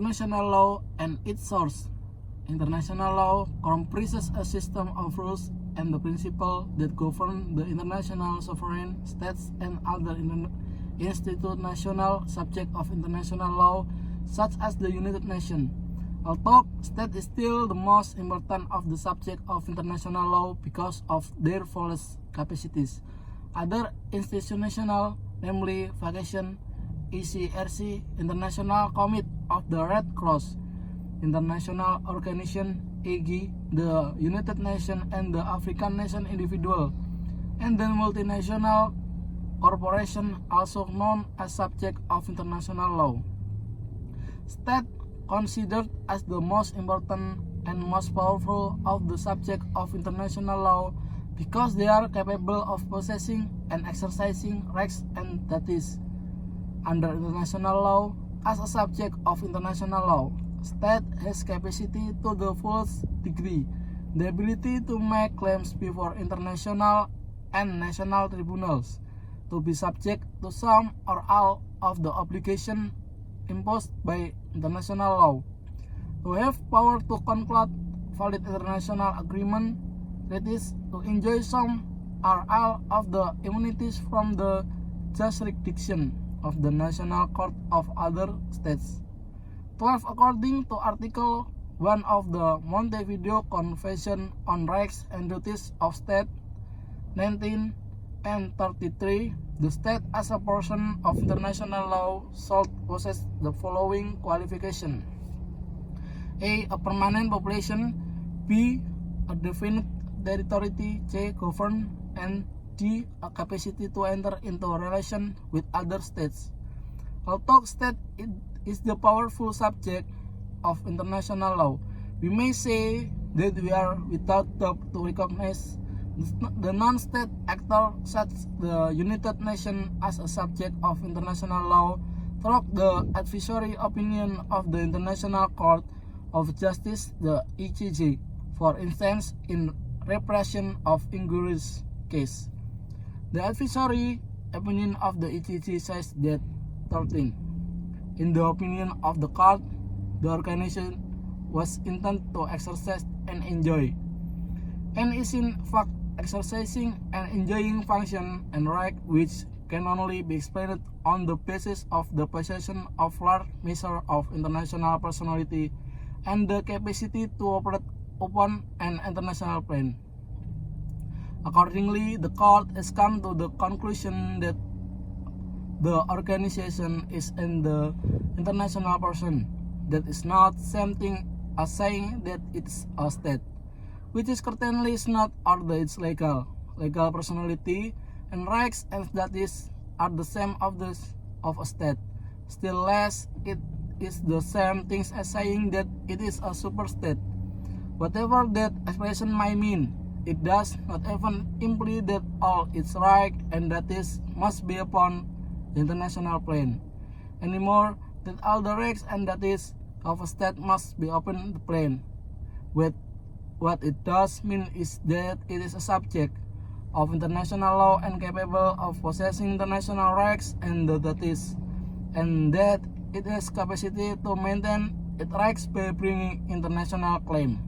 International law and its source. International law comprises a system of rules and the principles that govern the international sovereign states and other institutional subject of international law, such as the United Nations. Although state is still the most important of the subject of international law because of their vast capacities. Other institutional, namely Vacation, ICRC, International Committee of the Red Cross, International Organization, AG, the United Nations and the African Nation individual, and the multinational corporation also known as subject of international law. State considered as the most important and most powerful of the subject of international law because they are capable of possessing and exercising rights and duties under international law. As a subject of international law, state has capacity to the fullest degree, the ability to make claims before international and national tribunals, to be subject to some or all of the obligations imposed by international law, to have power to conclude valid international agreement, that is, to enjoy some or all of the immunities from the jurisdiction of the national court of other states. 12. According to Article 1 of the Montevideo Convention on Rights and Duties of State, 19 and 33, the state as a portion of international law should possess the following qualification: A. A permanent population. B. A definite territory. C. Govern. And D. A capacity to enter into a relation with other states. Although state is the powerful subject of international law, we may say that we are without doubt to recognize the non-state actor such the United Nations as a subject of international law through the advisory opinion of the International Court of Justice, the ICJ, for instance in repression of injuries case. The advisory opinion of the ICJ says that 13. In the opinion of the court, the organization was intended to exercise and enjoy, and is in fact exercising and enjoying function and right which can only be explained on the basis of the possession of large measure of international personality and the capacity to operate upon an international plane. Accordingly, the court has come to the conclusion that the organization is in the international person. That is not something as saying that it's a state, which is certainly is not, or that it's legal. Legal personality and rights and duties are the same of a state. Still less, it is the same things as saying that it is a super state. Whatever that expression might mean, it does not even imply that all its rights and duties must be upon the international plane, anymore that all the rights and duties of a state must be upon the plane. What it does mean is that it is a subject of international law and capable of possessing international rights and duties, and that it has capacity to maintain its rights by bringing international claim.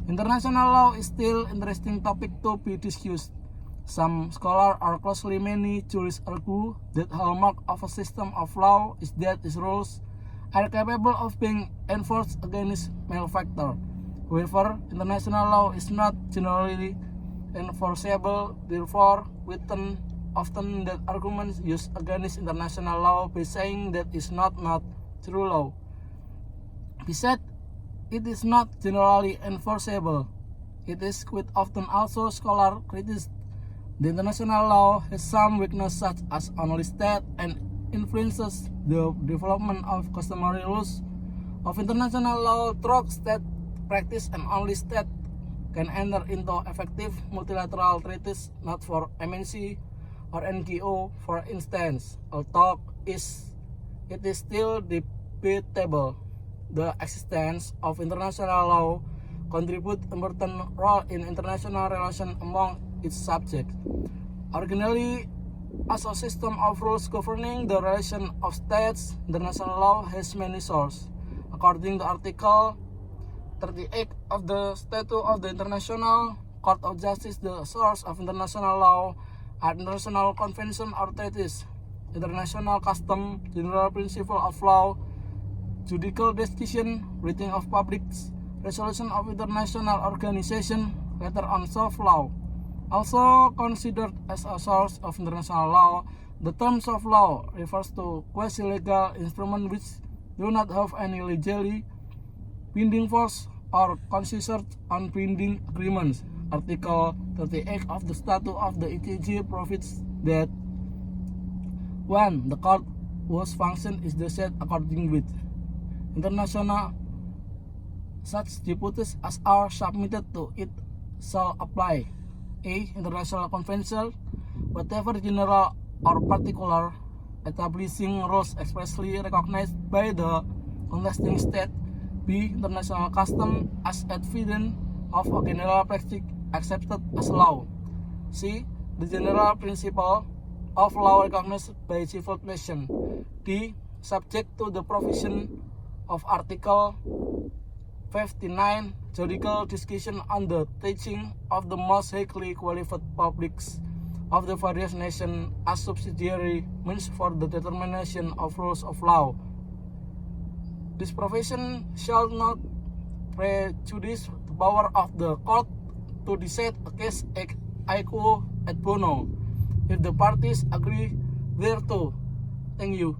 International law is still interesting topic to be discussed. Some scholars or closely many jurists argue that hallmark of a system of law is that its rules are capable of being enforced against malefactor. However, international law is not generally enforceable, therefore, often that arguments used against international law by saying that it's not true law. Besides, it is not generally enforceable. It is quite often also scholar criticized. The international law has some weakness such as only state and influences the development of customary rules of international law through state practice, and only state can enter into effective multilateral treaties, not for MNC or NGO, for instance, although it is still debatable. The existence of international law contributes important role in international relations among its subjects. Originally, as a system of rules governing the relation of states, international law has many sources. According to Article 38 of the Statute of the International Court of Justice, the source of international law are international conventions or treaties, international custom, general principle of law, judicial decision, writing of public resolution of international organization, later on soft law. Also considered as a source of international law, the term soft law refers to quasi-legal instruments which do not have any legally binding force or consist on binding agreements. Article 38 of the Statute of the ICJ provides that 1. The court whose function is decided according with international such disputes as are submitted to it shall apply. A. International convention, whatever general or particular, establishing rules expressly recognized by the contesting state. B. International custom as evidence of a general practice accepted as law. C. The general principle of law recognized by civil nation. D. Subject to the provision of Article 59, judicial discussion on the teaching of the most highly qualified publics of the various nations as subsidiary means for the determination of rules of law. This provision shall not prejudice the power of the court to decide a case ex aequo et bono if the parties agree thereto. Thank you.